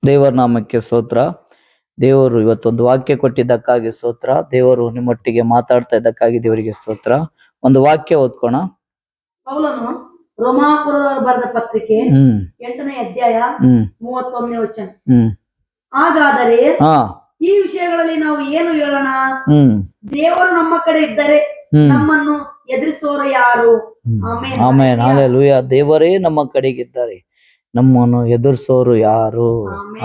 ದೇವರ ನಾಮಕ್ಕೆ ಸ್ತೋತ್ರ. ದೇವರು ಇವತ್ತೊಂದು ವಾಕ್ಯ ಕೊಟ್ಟಿದ್ದಕ್ಕಾಗಿ ಸ್ತೋತ್ರ. ದೇವರು ನಿಮ್ಮೊಟ್ಟಿಗೆ ಮಾತಾಡ್ತಾ ಇದ್ದಕ್ಕಾಗಿ ದೇವರಿಗೆ ಸ್ತೋತ್ರ. ಒಂದು ವಾಕ್ಯ ಓದ್ಕೋಣ. ಪೌಲನು ರೋಮಾಪುರದವರು ಬರೆದ ಪತ್ರಿಕೆ 8ನೇ ಅಧ್ಯಾಯ 31ನೇ ವಚನ. ಹಾಗಾದರೆ ಈ ವಿಷಯಗಳಲ್ಲಿ ನಾವು ಏನು ಹೇಳೋಣ? ದೇವರು ನಮ್ಮ ಕಡೆ ಇದ್ದರೆ ನಮ್ಮನ್ನು ಎದುರಿಸೋರು ಯಾರು? ಆಮೆನ್. ಹಲ್ಲೆಲೂಯಾ. ದೇವರೇ ನಮ್ಮ ಕಡೆಗಿದ್ದಾರೆ, ನಮ್ಮನ್ನು ಎದುರಿಸೋರು ಯಾರು?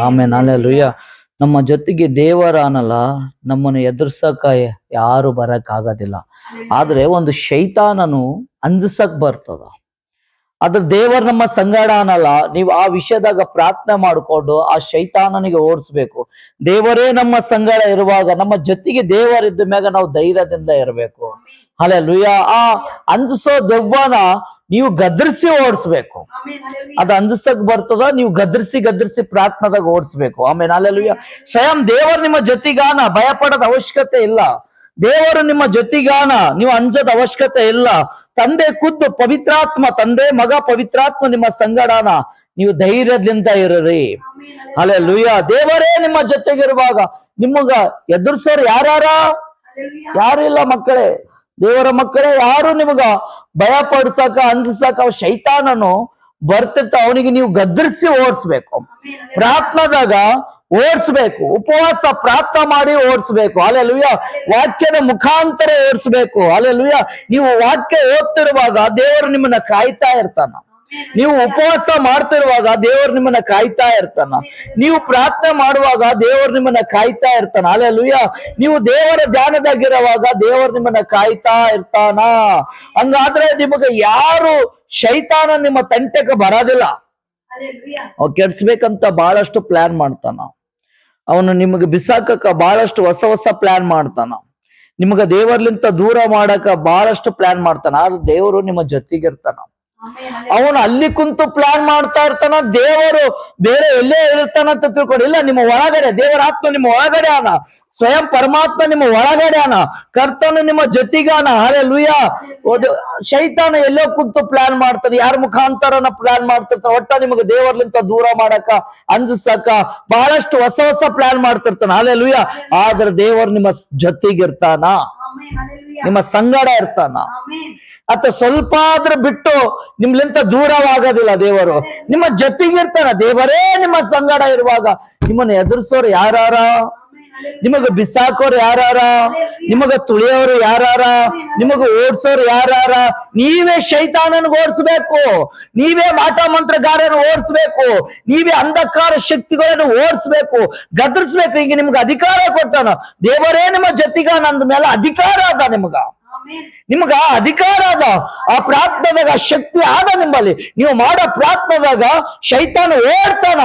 ಆಮೆನ್. ಹಲ್ಲೆಲೂಯಾ. ನಮ್ಮ ಜೊತೆಗೆ ದೇವರ ಅನ್ನಲ್ಲ, ನಮ್ಮನ್ನು ಎದುರ್ಸಕ ಯಾರು ಬರಕ್ ಆಗೋದಿಲ್ಲ. ಆದ್ರೆ ಒಂದು ಶೈತಾನನು ಅಂಜಿಸಕ್ ಬರ್ತದ. ಅದ್ರ ದೇವರ ನಮ್ಮ ಸಂಗಡ ಅನ್ನಲ್ಲ. ನೀವು ಆ ವಿಷಯದಾಗ ಪ್ರಾರ್ಥನೆ ಮಾಡಿಕೊಂಡು ಆ ಶೈತಾನನಿಗೆ ಓಡಿಸ್ಬೇಕು. ದೇವರೇ ನಮ್ಮ ಸಂಗಡ ಇರುವಾಗ, ನಮ್ಮ ಜೊತೆಗೆ ದೇವರಿದ್ದ ಮ್ಯಾಗ ನಾವು ಧೈರ್ಯದಿಂದ ಇರಬೇಕು. ಹಲ್ಲೆಲೂಯಾ. ಆ ಅಂಜಿಸೋ ದೆವ್ವನ ನೀವು ಗದರಿಸಿ ಓಡಿಸ್ಬೇಕು. ಅದು ಅಂಜಿಸಕ್ ಬರ್ತದ, ನೀವು ಗದರಿಸಿ ಪ್ರಾರ್ಥನಾದಾಗ ಓಡಿಸ್ಬೇಕು. ಆಮೇಲೆ ಹಲ್ಲೆಲೂಯಾ. ಸ್ವಯಂ ದೇವರು ನಿಮ್ಮ ಜೊತೆಗಾನ, ಭಯ ಪಡೋದ ಅವಶ್ಯಕತೆ ಇಲ್ಲ. ದೇವರು ನಿಮ್ಮ ಜೊತೆಗಾನ, ನೀವು ಅಂಜದ ಅವಶ್ಯಕತೆ ಇಲ್ಲ. ತಂದೆ ಖುದ್ದು ಪವಿತ್ರಾತ್ಮ, ತಂದೆ ಮಗ ಪವಿತ್ರಾತ್ಮ ನಿಮ್ಮ ಸಂಗಡಾನ, ನೀವು ಧೈರ್ಯದಿಂದ ಇರ್ರಿ. ಹಲ್ಲೆಲೂಯಾ. ದೇವರೇ ನಿಮ್ಮ ಜೊತೆಗಿರುವಾಗ ನಿಮಗ ಎದುರಿಸೋರು ಯಾರು ಇಲ್ಲ ಮಕ್ಕಳೇ. ದೇವರ ಮಕ್ಕಳೇ, ಯಾರು ನಿಮಗ ಭಯ ಪಡಿಸಕ ಅಂಜಿಸಕ ಶೈತಾನನು ಬರ್ತಿರ್ತ, ಅವನಿಗೆ ನೀವು ಗದರಿಸಿ ಓಡಿಸ್ಬೇಕು. ಪ್ರಾರ್ಥನಾದಾಗ ಓಡಿಸ್ಬೇಕು. ಉಪವಾಸ ಪ್ರಾರ್ಥನಾ ಮಾಡಿ ಓಡಿಸ್ಬೇಕು. ಹಲ್ಲೆಲೂಯಾ. ವಾಕ್ಯದ ಮುಖಾಂತರ ಓಡಿಸ್ಬೇಕು. ಹಲ್ಲೆಲೂಯಾ. ನೀವು ವಾಕ್ಯ ಓದ್ತಿರುವಾಗ ದೇವರು ನಿಮ್ಮನ್ನ ಕಾಯ್ತಾ ಇರ್ತಾನ. ನೀವು ಉಪವಾಸ ಮಾಡ್ತಿರುವಾಗ ದೇವರು ನಿಮ್ಮನ್ನ ಕಾಯ್ತಾ ಇರ್ತಾನ. ನೀವು ಪ್ರಾರ್ಥನೆ ಮಾಡುವಾಗ ದೇವರು ನಿಮ್ಮನ್ನ ಕಾಯ್ತಾ ಇರ್ತಾನ. ಹಲ್ಲೆಲೂಯಾ. ನೀವು ದೇವರ ಧ್ಯಾನದಾಗಿರುವಾಗ ದೇವರು ನಿಮ್ಮನ್ನ ಕಾಯ್ತಾ ಇರ್ತಾನ. ಹಂಗಾದ್ರೆ ನಿಮಗೆ ಯಾರು ಶೈತಾನ ನಿಮ್ಮ ತಂಟೆಗೆ ಬರೋದಿಲ್ಲ. ಅವ್ ಕೆಡ್ಸ್ಬೇಕಂತ ಬಹಳಷ್ಟು ಪ್ಲಾನ್ ಮಾಡ್ತಾನ. ಅವನು ನಿಮಗೆ ಬಿಸಾಕಕ್ಕ ಬಹಳಷ್ಟು ಹೊಸ ಪ್ಲಾನ್ ಮಾಡ್ತಾನ. ನಿಮಗ ದೇವರ್ಲಿಂತ ದೂರ ಮಾಡಕ ಬಹಳಷ್ಟು ಪ್ಲಾನ್ ಮಾಡ್ತಾನ. ಆದ್ರೆ ದೇವರು ನಿಮ್ಮ ಜೊತೆಗಿರ್ತಾನ. ಅವನು ಅಲ್ಲಿ ಕುಂತು ಪ್ಲಾನ್ ಮಾಡ್ತಾ ಇರ್ತಾನ. ದೇವರು ಬೇರೆ ಎಲ್ಲೇ ಇರ್ತಾನ ಅಂತ ತಿಳ್ಕೊಂಡು ಇಲ್ಲ. ನಿಮ್ಮ ಒಳಗಡೆ ದೇವರ ಆತ್ಮ ನಿಮ್ಮ ಒಳಗಡೆ ಅನ, ಸ್ವಯಂ ಪರಮಾತ್ಮ ನಿಮ್ಮ ಒಳಗಡೆ ಅನ, ಕರ್ತನು ನಿಮ್ಮ ಜೊತೆಗಾನ. ಹಲ್ಲೆಲೂಯಾ. ಶೈತಾನ ಎಲ್ಲೋ ಕುಂತು ಪ್ಲಾನ್ ಮಾಡ್ತಾನೆ, ಯಾರ ಮುಖಾಂತರನ ಪ್ಲಾನ್ ಮಾಡ್ತಿರ್ತಾನೆ. ಒಟ್ಟ ನಿಮಗೆ ದೇವರ್ಲಿಂತ ದೂರ ಮಾಡಕ, ಅಂಜಿಸಕ ಬಹಳಷ್ಟು ಹೊಸ ಪ್ಲಾನ್ ಮಾಡ್ತಿರ್ತಾನ. ಹಲ್ಲೆಲೂಯಾ. ಆದ್ರೆ ದೇವರು ನಿಮ್ಮ ಜೊತೆಗಿರ್ತಾನ, ನಿಮ್ಮ ಸಂಗಡ ಇರ್ತಾನ. ಅತ್ತ ಸ್ವಲ್ಪ ಆದ್ರೂ ಬಿಟ್ಟು ನಿಮ್ಲಿಂತ ದೂರವಾಗೋದಿಲ್ಲ. ದೇವರು ನಿಮ್ಮ ಜೊತೆಗಿರ್ತಾನ. ದೇವರೇ ನಿಮ್ಮ ಸಂಗಡ ಇರುವಾಗ ನಿಮ್ಮನ್ನ ಎದುರಿಸೋರು ಯಾರ? ನಿಮಗ ಬಿಸಾಕೋರು ಯಾರ? ನಿಮಗ ತುಳಿಯೋರು ಯಾರ? ನಿಮಗ ಓಡಿಸೋರು ಯಾರ? ನೀವೇ ಶೈತಾನನ ಓಡಿಸ್ಬೇಕು. ನೀವೇ ಮಾಟ ಮಂತ್ರಗಾರನ ಓಡಿಸ್ಬೇಕು. ನೀವೇ ಅಂಧಕಾರ ಶಕ್ತಿಗಳನ್ನು ಓಡಿಸ್ಬೇಕು, ಗದರಿಸ್ಬೇಕು. ಈಗ ನಿಮ್ಗೆ ಅಧಿಕಾರ ಕೊಟ್ಟಾನ. ದೇವರೇ ನಿಮ್ಮ ಜೊತೆಗಾನ ಅಂದ ಮೇಲೆ ಅಧಿಕಾರ ಅದ. ನಿಮ್ಗ ಅಧಿಕಾರ ಅದ. ಆ ಪ್ರಾರ್ಥನೆದಾಗ ಶಕ್ತಿ ಆದ ನಿಮ್ಮಲ್ಲಿ. ನೀವು ಮಾಡೋ ಪ್ರಾರ್ಥನೆದಾಗ ಶೈತಾನ ಓಡ್ತಾನ.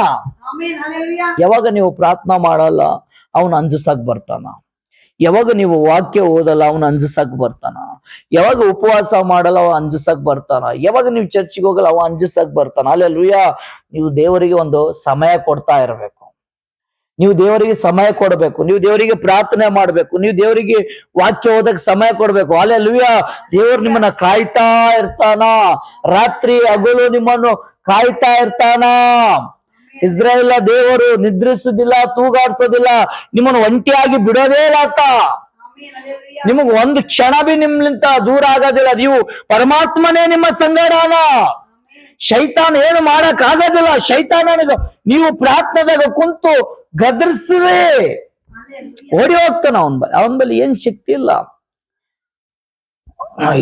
ಯಾವಾಗ ನೀವು ಪ್ರಾರ್ಥನಾ ಮಾಡಲ್ಲ ಅವನು ಅಂಜಿಸಕ್ ಬರ್ತಾನ. ಯಾವಾಗ ನೀವು ವಾಕ್ಯ ಓದಲ್ಲ ಅವನು ಅಂಜಿಸಕ್ ಬರ್ತಾನ. ಯಾವಾಗ ಉಪವಾಸ ಮಾಡಲ್ಲ ಅವ ಅಂಜಿಸಕ್ ಬರ್ತಾನ. ಯಾವಾಗ ನೀವು ಚರ್ಚಿಗೆ ಹೋಗಲ್ಲ ಅವ ಅಂಜಿಸಕ್ ಬರ್ತಾನ. ಹಲ್ಲೆಲೂಯಾ. ನೀವು ದೇವರಿಗೆ ಒಂದು ಸಮಯ ಕೊಡ್ತಾ ಇರಬೇಕು. ನೀವು ದೇವರಿಗೆ ಸಮಯ ಕೊಡಬೇಕು. ನೀವು ದೇವರಿಗೆ ಪ್ರಾರ್ಥನೆ ಮಾಡ್ಬೇಕು. ನೀವು ದೇವರಿಗೆ ವಾಕ್ಯ ಓದಕ್ಕೆ ಸಮಯ ಕೊಡ್ಬೇಕು. ಹಲ್ಲೆಲೂಯಾ. ದೇವರು ನಿಮ್ಮನ್ನ ಕಾಯ್ತಾ ಇರ್ತಾನ. ರಾತ್ರಿ ಹಗಲು ನಿಮ್ಮನ್ನು ಕಾಯ್ತಾ ಇರ್ತಾನ. ಇಸ್ರಾಯೇಲ್ ದೇವರು ನಿದ್ರಿಸುದಿಲ್ಲ, ತೂಗಾಡ್ಸೋದಿಲ್ಲ, ನಿಮ್ಮನ್ನು ಒಂಟಿಯಾಗಿ ಬಿಡೋದೇ ಇಲ್ಲ. ನಿಮಗ್ ಒಂದು ಕ್ಷಣ ಬಿ ನಿಮ್ಲಿಂತ ದೂರ ಆಗೋದಿಲ್ಲ. ನೀವು ಪರಮಾತ್ಮನೇ ನಿಮ್ಮ ಸಂಗಡಾನ. ಶೈತಾನ ಏನು ಮಾಡಕ್ ಆಗೋದಿಲ್ಲ. ಶೈತಾನನಿಗೆ ನೀವು ಪ್ರಾರ್ಥನೆದಾಗ ಕುಂತು ಗದರಿಸುವೆ ಓಡಿ ಹೋಗ್ತಾನ. ಅವನ ಬಳಿ ಏನ್ ಶಕ್ತಿ ಇಲ್ಲ.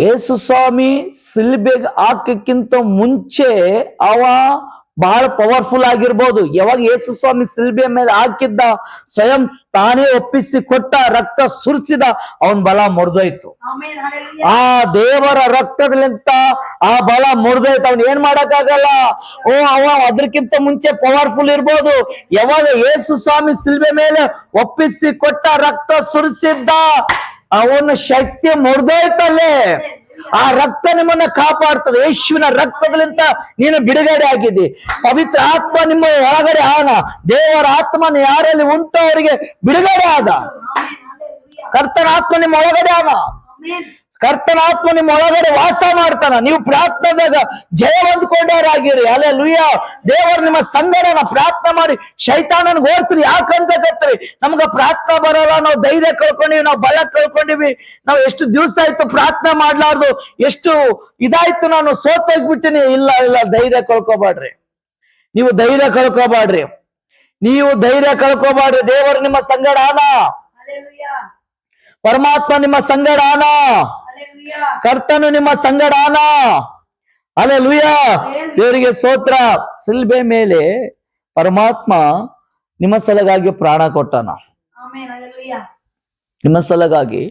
ಯೇಸು ಸ್ವಾಮಿ ಸಿಲ್ಬೆಗೆ ಹಾಕಕ್ಕಿಂತ ಮುಂಚೆ ಅವ ಬಹಳ ಪವರ್ಫುಲ್ ಆಗಿರ್ಬೋದು. ಯಾವಾಗ ಯೇಸು ಸ್ವಾಮಿ ಸಿಲ್ಬೆ ಮೇಲೆ ಹಾಕಿದ್ದ, ಸ್ವಯಂ ತಾನೇ ಒಪ್ಪಿಸಿ ಕೊಟ್ಟ, ರಕ್ತ ಸುರಿಸಿದ, ಅವನ್ ಬಲ ಮುರಿದೋಯ್ತು. ಆ ದೇವರ ರಕ್ತದಲ್ಲಿಂತ ಆ ಬಲ ಮುರಿದೋಯ್ತು. ಅವನ್ ಏನ್ ಮಾಡಕ್ಕಾಗಲ್ಲ. ಅವ ಅದಕ್ಕಿಂತ ಮುಂಚೆ ಪವರ್ಫುಲ್ ಇರ್ಬೋದು. ಯಾವಾಗ ಯೇಸು ಸ್ವಾಮಿ ಸಿಲ್ಬೆ ಮೇಲೆ ಒಪ್ಪಿಸಿ ಕೊಟ್ಟ, ರಕ್ತ ಸುರಿಸಿದ್ದ, ಅವನ ಶಕ್ತಿ ಮುರಿದೋಯ್ತಲ್ಲೇ. ಆ ರಕ್ತ ನಿಮ್ಮನ್ನ ಕಾಪಾಡ್ತದೆ. ಯೇಸುವಿನ ರಕ್ತದಲ್ಲಿಂತ ನೀನು ಬಿಡುಗಡೆ ಆಗಿದ್ದಿ. ಪವಿತ್ರ ಆತ್ಮ ನಿಮ್ಮ ಒಳಗಡೆ ಆನ. ದೇವರ ಆತ್ಮನ ಯಾರಲ್ಲಿ ಉಂಟು ಅವರಿಗೆ ಬಿಡುಗಡೆ ಆದ. ಕರ್ತನ ಆತ್ಮ ನಿಮ್ಮ ಒಳಗಡೆ ಆನ. ಕರ್ತನ ಆತ್ಮ ನಿಮ್ಮ ಒಳಗಡೆ ವಾಸ ಮಾಡ್ತಾನ. ನೀವು ಪ್ರಾರ್ಥನೆದಾಗ ಜಯ ಹೊಂದ್ಕೊಂಡವರಾಗಿರಿ. ಹಲ್ಲೆಲೂಯಾ. ದೇವರು ನಿಮ್ಮ ಸಂಗಡನ ಪ್ರಾರ್ಥನೆ ಮಾಡಿ ಶೈತಾನನ್ ಓಡಿಸ್ರಿ. ಯಾಕಂತಕತ್ರಿ ನಮ್ಗ ಪ್ರಾರ್ಥನೆ ಬರಲ್ಲ, ನಾವು ಧೈರ್ಯ ಕಳ್ಕೊಂಡಿವಿ, ನಾವು ಬಲ ಕಳ್ಕೊಂಡಿವಿ, ನಾವು ಎಷ್ಟು ದಿವಸ ಆಯ್ತು ಪ್ರಾರ್ಥನೆ ಮಾಡ್ಲಾರ್ದು, ಎಷ್ಟು ಇದಾಯ್ತು, ನಾನು ಸೋತೋಗ್ಬಿಟ್ಟಿನಿ. ಇಲ್ಲ ಇಲ್ಲ, ಧೈರ್ಯ ಕಳ್ಕೊಬಾಡ್ರಿ. ನೀವು ಧೈರ್ಯ ಕಳ್ಕೊಬಾಡ್ರಿ. ನೀವು ಧೈರ್ಯ ಕಳ್ಕೊಬಾಡ್ರಿ. ದೇವರು ನಿಮ್ಮ ಸಂಗಡಾನ, ಪರಮಾತ್ಮ ನಿಮ್ಮ ಸಂಗಡಾನ, ಕರ್ತನು ನಿಮ್ಮ ಸಂಗಡಾನ. ಹಲ್ಲೆಲೂಯಾ. ದೇವರಿಗೆ ಸ್ತೋತ್ರ. ಸಿಲ್ಬೆ ಮೇಲೆ ಪರಮಾತ್ಮ ನಿಮ್ಮ ಸಲಗಾಗಿ ಪ್ರಾಣ ಕೊಟ್ಟನ, ನಿಮ್ಮ ಸಲಗಾಗಿ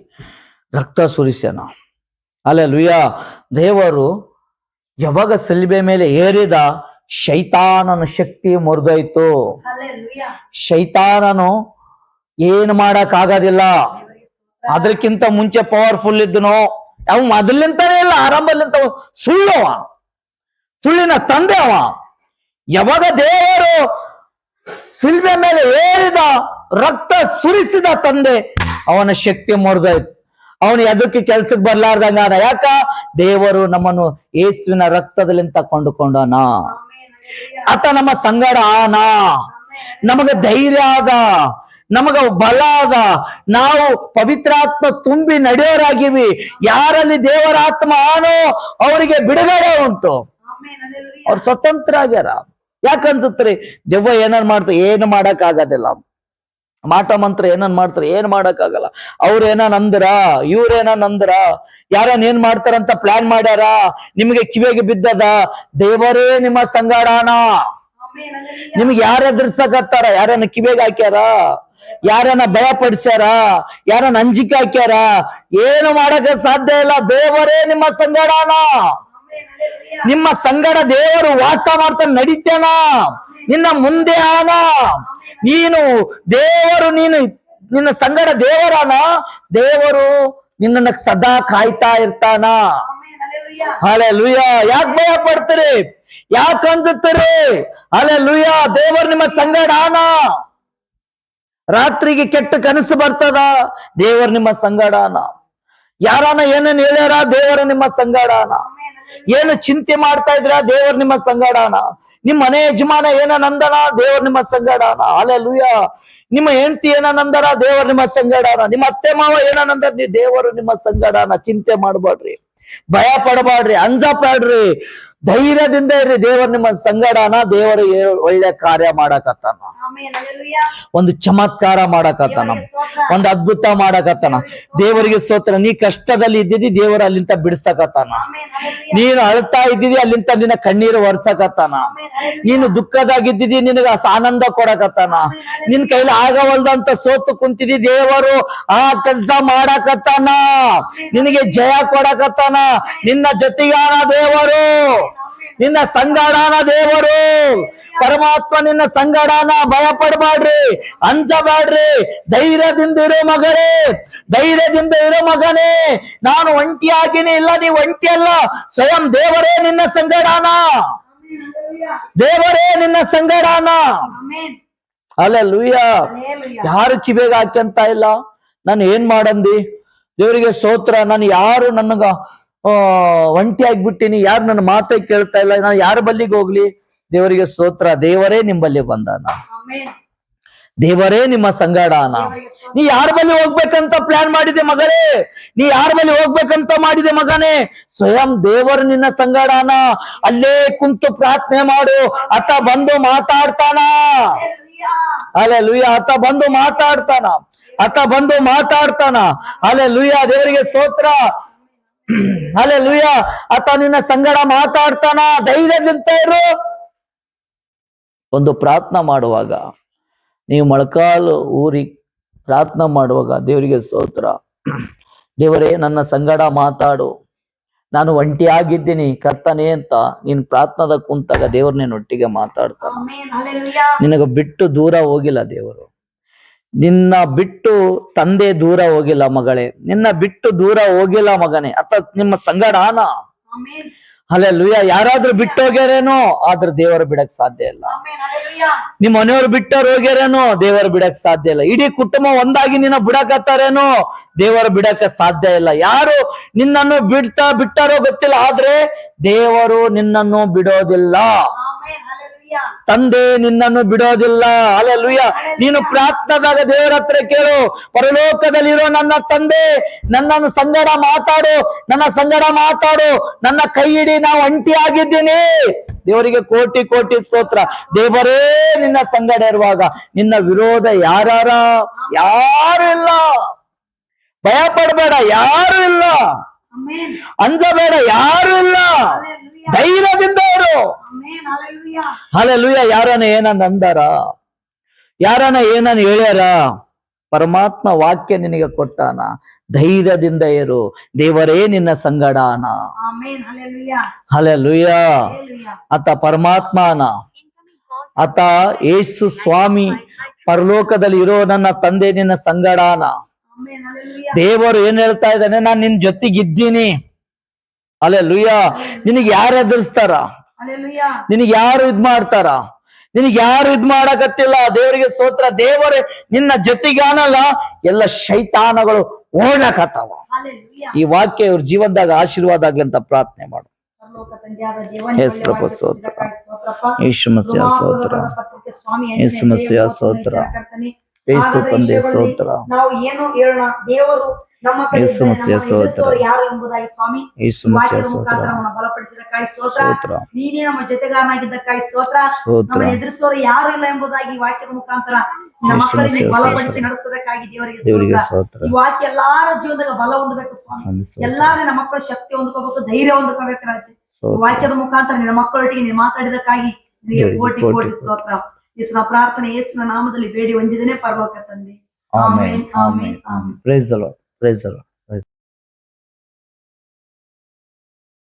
ರಕ್ತ ಸುರಿಸ್ಯಾನ. ಹಲ್ಲೆಲೂಯಾ. ದೇವರು ಯಾವಾಗ ಸಿಲ್ಬೆ ಮೇಲೆ ಏರಿದ, ಶೈತಾನನ ಶಕ್ತಿ ಮುರಿದೋಯ್ತು. ಶೈತಾನನು ಏನು ಮಾಡಕ್ ಆಗೋದಿಲ್ಲ. ಅದಕ್ಕಿಂತ ಮುಂಚೆ ಪವರ್ಫುಲ್ ಇದ್ದನು ಅವ, ಮೊದಲಿಂತಾನೆ ಇಲ್ಲ, ಆರಂಭಲಿಂತ ಸುಳ್ಳವ, ಸುಳ್ಳಿನ ತಂದೆ ಅವ. ಯಾವಾಗ ದೇವರು ಸಿಲ್ಬೆ ಮೇಲೆ ಏರಿದ, ರಕ್ತ ಸುರಿಸಿದ ತಂದೆ, ಅವನ ಶಕ್ತಿ ಮುರಿದೋಯ್ತು. ಅವನು ಎದಕ್ಕೆ ಕೆಲ್ಸಕ್ಕೆ ಬರ್ಲಾರ್ದಂಗ. ಯಾಕ? ದೇವರು ನಮ್ಮನ್ನು ಯೇಸುವಿನ ರಕ್ತದಲ್ಲಿಂತ ಕೊಂಡುಕೊಂಡನ. ಆತ ನಮ್ಮ ಸಂಗಡ ಆನ, ನಮಗ ಧೈರ್ಯ ಆದ, ನಮಗ ಬಲ ಆದ. ನಾವು ಪವಿತ್ರಾತ್ಮ ತುಂಬಿ ನಡೆಯೋರಾಗಿವಿ. ಯಾರಲ್ಲಿ ದೇವರ ಆತ್ಮ ಆನೋ ಅವರಿಗೆ ಬಿಡುಗಡೆ ಉಂಟು, ಅವ್ರು ಸ್ವತಂತ್ರ ಆಗ್ಯಾರ. ಯಾಕನ್ಸುತ್ರಿ? ದೆವ್ವ ಏನನ್ ಮಾಡ್ತಾರೆ? ಏನು ಮಾಡಕ್ ಆಗೋದಿಲ್ಲ. ಮಾಟ ಮಂತ್ರ ಏನನ್ ಮಾಡ್ತಾರೆ? ಏನ್ ಮಾಡಕ್ ಆಗಲ್ಲ. ಅವ್ರ ಏನನ್ ಅಂದ್ರ, ಇವ್ರೇನನ್ ಅಂದ್ರ, ಯಾರನ್ ಏನ್ ಮಾಡ್ತಾರಂತ ಪ್ಲಾನ್ ಮಾಡ್ಯಾರ, ನಿಮ್ಗೆ ಕಿವಿಗೆ ಬಿದ್ದದ. ದೇವರೇ ನಿಮ್ಮ ಸಂಗಡಾನ. ನಿಮ್ಗೆ ಯಾರ ಎದುರ್ಸಕತ್ತಾರ? ಯಾರನ್ನ ಕಿವಿಗೆ ಹಾಕ್ಯಾರ? ಯಾರನ್ನ ಭಯ ಪಡಿಸ್ಯಾರ? ಯಾರನ್ನ ಅಂಜಿಕೆ ಹಾಕ್ಯಾರ? ಏನು ಮಾಡಕ್ಕೆ ಸಾಧ್ಯ ಇಲ್ಲ. ದೇವರೇ ನಿಮ್ಮ ಸಂಗಡಾನ. ನಿಮ್ಮ ಸಂಗಡ ದೇವರು ವಾಸ ಮಾಡ್ತಾನೆ, ನಡೀತೇನ, ನಿನ್ನ ಮುಂದೆ ಆನ. ನೀನು ದೇವರು, ನೀನು ನಿನ್ನ ಸಂಗಡ ದೇವರಾನ. ದೇವರು ನಿನ್ನನ್ನ ಸದಾ ಕಾಯ್ತಾ ಇರ್ತಾನ. ಹಲ್ಲೆಲೂಯಾ. ಯಾಕೆ ಭಯ ಪಡ್ತೀರಿ? ಯಾಕೆ ಅನ್ಸುತ್ತೀರಿ? ಹಲ್ಲೆಲೂಯಾ. ದೇವರು ನಿಮ್ಮ ಸಂಗಡ ಆನ. ರಾತ್ರಿಗೆ ಕೆಟ್ಟ ಕನಸು ಬರ್ತದ, ದೇವರು ನಿಮ್ಮ ಸಂಗಡಾನ. ಯಾರನ್ನ ಏನೇನ್ ಹೇಳ್ಯಾರ, ದೇವರು ನಿಮ್ಮ ಸಂಗಡಾನ. ಏನು ಚಿಂತೆ ಮಾಡ್ತಾ ಇದ್ರ, ದೇವರು ನಿಮ್ಮ ಸಂಗಡಾನ. ನಿಮ್ಮ ಮನೆ ಯಜಮಾನ ಏನಂದನ, ದೇವರು ನಿಮ್ಮ ಸಂಗಡಾನ. ಹಲ್ಲೆಲೂಯಾ. ನಿಮ್ಮ ಹೆಂಡತಿ ಏನಂದರ, ದೇವರು ನಿಮ್ಮ ಸಂಗಡಾನ. ನಿಮ್ಮ ಅತ್ತೆ ಮಾವ ಏನಂದ್ರ, ದೇವರು ನಿಮ್ಮ ಸಂಗಡಾನ. ಚಿಂತೆ ಮಾಡಬೇಡ್ರಿ, ಭಯ ಪಡಬೇಡ್ರಿ, ಅಂಜಬೇಡ್ರಿ, ಧೈರ್ಯದಿಂದ ಇರ್ರಿ. ದೇವರು ನಿಮ್ಮ ಸಂಗಡಾನ. ದೇವರು ಒಳ್ಳೆ ಕಾರ್ಯ ಮಾಡಕತ್ತಾನ, ಒಂದು ಚಮತ್ಕಾರ ಮಾಡಕತ್ತಾನ, ಒಂದು ಅದ್ಭುತ ಮಾಡಕತ್ತಾನ. ದೇವರಿಗೆ ಸ್ತೋತ್ರ. ನೀ ಕಷ್ಟದಲ್ಲಿ ಇದ್ದಿದ್ದಿ, ದೇವರು ಅಲ್ಲಿಂದ ಬಿಡಿಸಕತ್ತಾನ. ನೀನು ಅಳ್ತಾ ಇದ್ದಿದ್ದಿ, ಅಲ್ಲಿಂದ ನಿನ್ನ ಕಣ್ಣೀರು ಒರ್ಸಕತ್ತಾನ. ನೀನು ದುಃಖದಾಗಿದ್ದಿದ್ದಿ, ನಿನಗ ಆನಂದ ಕೊಡಕತ್ತಾನ. ನಿನ್ ಕೈಲಿ ಆಗವಲ್ದಂತ ಸೋತು ಕುಂತಿದ್ದಿ, ದೇವರು ಆ ಕೆಲಸ ಮಾಡಕತ್ತಾನ. ನಿನಗೆ ಜಯ ಕೊಡಕತ್ತಾನ. ನಿನ್ನ ಜೊತೆಗಾನ ದೇವರು, ನಿನ್ನ ಸಂಗಡಾನ ದೇವರು. ಪರಮಾತ್ಮ ನಿನ್ನ ಸಂಗಡಾನ. ಭಯ ಪಡಬೇಡ್ರಿ, ಅಂಜಬೇಡ್ರಿ, ಧೈರ್ಯದಿಂದ ಇರೋ ಮಗನೇ, ಧೈರ್ಯದಿಂದ ಇರೋ ಮಗನೇ. ನಾನು ಒಂಟಿಯಾಗಿನಿ. ಇಲ್ಲ, ನೀವು ಒಂಟಿ ಅಲ್ಲ. ಸ್ವಯಂ ದೇವರೇ ನಿನ್ನ ಸಂಗಡಾನ. ದೇವರೇ ನಿನ್ನ ಸಂಗಡಾನ. ಹಲ್ಲೆಲೂಯಾ. ಯಾರು ಕಿವಿಗೆ ಹಾಕ್ಯಂತ ಇಲ್ಲ. ನಾನು ಏನ್ ಮಾಡಂದಿ? ದೇವರಿಗೆ ಸ್ತೋತ್ರ. ನಾನು ಯಾರು ನನಗ ಒಂಟಿ ಆಗ್ಬಿಟ್ಟಿನಿ, ಯಾರು ನನ್ನ ಮಾತೇ ಕೇಳ್ತಾ ಇಲ್ಲ, ನಾನು ಯಾರ ಬಲ್ಲಿಗೆ ಹೋಗ್ಲಿ? ದೇವರಿಗೆ ಸ್ತೋತ್ರ. ದೇವರೇ ನಿಂಬಲ್ಲಿ ಬಂದಾನ. ದೇವರೇ ನಿಮ್ಮ ಸಂಗಡಾನ. ನೀ ಯಾರ ಬಳಿ ಹೋಗ್ಬೇಕಂತ ಪ್ಲಾನ್ ಮಾಡಿದೆ ಮಗಳೇ? ನೀ ಯಾರ ಬಳಿ ಹೋಗ್ಬೇಕಂತ ಮಾಡಿದೆ ಮಗನೇ? ಸ್ವಯಂ ದೇವರು ನಿನ್ನ ಸಂಗಡಾನ. ಅಲ್ಲೇ ಕುಂತು ಪ್ರಾರ್ಥನೆ ಮಾಡು. ಆತ ಬಂದು ಮಾತಾಡ್ತಾನ. ಹಲ್ಲೆಲೂಯಾ. ಆತ ಬಂದು ಮಾತಾಡ್ತಾನ. ಆತ ಬಂದು ಮಾತಾಡ್ತಾನ. ಹಲ್ಲೆಲೂಯಾ. ದೇವರಿಗೆ ಸ್ತೋತ್ರ. ಹಲ್ಲೆಲೂಯಾ. ಆತ ನಿನ್ನ ಸಂಗಡ ಮಾತಾಡ್ತಾನ. ಧೈರ್ಯದಿಂದ ಇರು. ಒಂದು ಪ್ರಾರ್ಥನಾ ಮಾಡುವಾಗ, ನೀವು ಮೊಳಕಾಲು ಊರಿ ಪ್ರಾರ್ಥನಾ ಮಾಡುವಾಗ, ದೇವರಿಗೆ ಸ್ತೋತ್ರ. ದೇವರೇ, ನನ್ನ ಸಂಗಡ ಮಾತಾಡು, ನಾನು ಒಂಟಿಯಾಗಿದ್ದೀನಿ ಕರ್ತನೇ ಅಂತ ನೀನ್ ಪ್ರಾರ್ಥನಾದ ಕುಂತಾಗ ದೇವ್ರ ನಿನ್ನೊಟ್ಟಿಗೆ ಮಾತಾಡ್ತಾನ. ನಿನಗ ಬಿಟ್ಟು ದೂರ ಹೋಗಿಲ್ಲ ದೇವರು. ನಿನ್ನ ಬಿಟ್ಟು ತಂದೆ ದೂರ ಹೋಗಿಲ್ಲ ಮಗಳೇ. ನಿನ್ನ ಬಿಟ್ಟು ದೂರ ಹೋಗಿಲ್ಲ ಮಗನೇ. ಅತ್ತ ನಿಮ್ಮ ಸಂಗಡಾನ. ಹಲ್ಲೆಲೂಯಾ. ಯಾರಾದ್ರೂ ಬಿಟ್ಟು ಹೋಗ್ಯಾರೇನೋ, ಆದ್ರೆ ದೇವರು ಬಿಡಕ್ ಸಾಧ್ಯ ಇಲ್ಲ. ಆಮೆನ್ ಹಲ್ಲೆಲೂಯಾ ನಿಮ್ ಮನೆಯವ್ರು ಬಿಟ್ಟವ್ರು ಹೋಗ್ಯಾರೇನೋ, ದೇವರು ಬಿಡಕ್ ಸಾಧ್ಯ ಇಲ್ಲ. ಇಡೀ ಕುಟುಂಬ ಒಂದಾಗಿ ನಿನ್ನ ಬಿಡಕತ್ತಾರೇನೋ, ದೇವರು ಬಿಡಕ್ಕೆ ಸಾಧ್ಯ ಇಲ್ಲ. ಯಾರು ನಿನ್ನನ್ನು ಬಿಟ್ಟಾರೋ ಗೊತ್ತಿಲ್ಲ, ಆದ್ರೆ ದೇವರು ನಿನ್ನನ್ನು ಬಿಡೋದಿಲ್ಲ. ಆಮೆನ್ ಹಲ್ಲೆಲೂಯಾ ತಂದೆ ನಿನ್ನನ್ನು ಬಿಡೋದಿಲ್ಲ. ಹಲ್ಲೆಲೂಯಾ. ನೀನು ಪ್ರಾರ್ಥನಾದಾಗ ದೇವರ ಹತ್ರ ಕೇಳು, ಪರಲೋಕದಲ್ಲಿರೋ ನನ್ನ ತಂದೆ, ನನ್ನನ್ನು ಸಂಗಡ ಮಾತಾಡು, ನನ್ನ ಸಂಗಡ ಮಾತಾಡು, ನನ್ನ ಕೈ ಹಿಡಿ, ನಾವು ಒಂಟಿ ಆಗಿದ್ದೀನಿ. ದೇವರಿಗೆ ಕೋಟಿ ಕೋಟಿ ಸ್ತೋತ್ರ. ದೇವರೇ ನಿನ್ನ ಸಂಗಡ ಇರುವಾಗ ನಿನ್ನ ವಿರೋಧ ಯಾರು ಇಲ್ಲ. ಭಯ ಪಡಬೇಡ, ಯಾರು ಇಲ್ಲ. ಆಮೆನ್ ಅಂಜಬೇಡ, ಯಾರು ಇಲ್ಲ. ಹಲ್ಲೆಲೂಯಾ ಧೈರ್ಯದಿಂದ ಇರು. Amen hallelujah hallelujah. ಯಾರನ್ನ ಏನನ್ನ ಅಂದಾರ, ಯಾರನ್ನ ಏನನ್ನ ಹೇಳ್ಯಾರ, ಪರಮಾತ್ಮ ವಾಕ್ಯ ನಿನಗೆ ಕೊಟ್ಟಾನ. ಧೈರ್ಯದಿಂದ ಇರು, ದೇವರೇ ನಿನ್ನ ಸಂಗಡಾನ. Amen hallelujah hallelujah. ಹಲ್ಲೆಲೂಯಾ ಆತ ಪರಮಾತ್ಮನ, ಆತ ಯೇಸು ಸ್ವಾಮಿ, ಪರಲೋಕದಲ್ಲಿ ಇರೋ ನನ್ನ ತಂದೆ ನಿನ್ನ ಸಂಗಡಾನ. ಆಮೆನ್ ಹಲ್ಲೆಲೂಯಾ ದೇವರು ಏನ್ ಹೇಳ್ತಾ ಇದ್ದಾನೆ, ನಾನ್ ನಿನ್ ಜೊತೆಗಿದ್ದೀನಿ. ಹಲ್ಲೆಲೂಯಾ. ನಿನಗೆ ಯಾರು ಎದುರಿಸ್ತಾರ, ಹಲ್ಲೆಲೂಯಾ ನಿನಗೆ ಯಾರು ಇದ್ ಮಾಡ್ತಾರ, ನಿನಗೆ ಯಾರು ಇದ್ ಮಾಡಕತ್ತಿಲ್ಲ. ದೇವರಿಗೆ ಸ್ತೋತ್ರ. ದೇವರೇ ನಿನ್ನ ಜೊತೆಗಾನಲ್ಲ, ಎಲ್ಲ ಶೈತಾನಗಳು ಓಡಕತ್ತಾವ. ಹಲ್ಲೆಲೂಯಾ ಈ ವಾಕ್ಯ ಇವ್ರ ಜೀವನದಾಗ ಆಶೀರ್ವಾದ ಆಗ್ಲಿ ಅಂತ ಪ್ರಾರ್ಥನೆ ಮಾಡು. ಪರಲೋಕ ತಂದೆಯಾದ ದೇವನೇ ಯೇಸು ಪ್ರಭು ಸ್ತೋತ್ರ. ಸ್ತೋತ್ರಪ್ಪ. ಯೇಸು ಮಸಿಯ ಸ್ತೋತ್ರ. ಪತ್ರಿಕೆ ಸ್ವಾಮಿ ಯೇಸು ಮಸಿಯ ಸ್ತೋತ್ರ. ಯೇಸು ತಂದೆ ಸ್ತೋತ್ರ. ನಾವು ಏನು ಹೇಳೋಣ, ದೇವರು ನಮ್ಮ ಕಡೆ ಯೇಸು ಮಸಿಯ ಸ್ತೋತ್ರ. ಯಾರು ಎಂಬುದಾಗಿ ಸ್ವಾಮಿ ಯೇಸು ಮಸಿಯ ವಾಕ್ಯದ ಸ್ತೋತ್ರ. ಮುಖಾಂತರ ನಮ್ಮನ್ನು ಬಲಪಡಿಸಿದಕ್ಕಾಗಿ ಸ್ತೋತ್ರ. ಸ್ತೋತ್ರ. ನೀನೇ ನಮ್ಮ ಜೊತೆಗಾರನಾಗಿದ್ದಕ್ಕಾಗಿ ಸ್ತೋತ್ರ. ಸ್ತೋತ್ರ. ನಮ್ಮ ಎದುರಿಸೋರು ಯಾರು ಇಲ್ಲ ಎಂಬುದಾಗಿ ವಾಕ್ಯದ ಮುಖಾಂತರ ನಮ್ಮ ಯೇಸು ಮಕ್ಕಳಿಗೆ ಮಸಿಯ ಬಲಪಡಿಸಿ ಸ್ತೋತ್ರ. ನಡೆಸೋದಕ್ಕಾಗಿ ದೇವರಿಗೆ ದೇವರಿಗೆ ಸ್ತೋತ್ರ. ಸ್ತೋತ್ರ. ಈ ವಾಕ್ಯ ಎಲ್ಲಾರ ಜೀವನದಾಗ ಬಲ ಹೊಂದಬೇಕು ಸ್ವಾಮಿ. ಆಮೆನ್ ಸ್ತೋತ್ರ. ಎಲ್ಲಾರು ನಮ್ಮ ಮಕ್ಕಳು ಶಕ್ತಿ ಹೊಂದ್ಕೋಬೇಕು, ಧೈರ್ಯ ಹೊಂದ್ಕೋಬೇಕು ರಾಜ. ಸ್ತೋತ್ರ. ವಾಕ್ಯದ ಮುಖಾಂತರ ನಿನ್ನ ಮಕ್ಕಳೊಟ್ಟಿಗೆ ನೀನು ಮಾತಾಡಿದಕ್ಕಾಗಿ ನಿನಗೆ ದೇವರಿಗೆ ಕೋಟಿ ಕೋಟಿ ಕೋಟಿ ಸ್ತೋತ್ರ. ಯೇಸುವಿನ ಪ್ರಾರ್ಥನೆ ಯೇಸುವಿನ ನಾಮದಲ್ಲಿ ಬೇಡಿ ಹೊಂದಿದ್ದೇನೆ, ಪರಲೋಕ ತಂದೆ. Amen amen amen amen. Praise the lord. Praise the lord.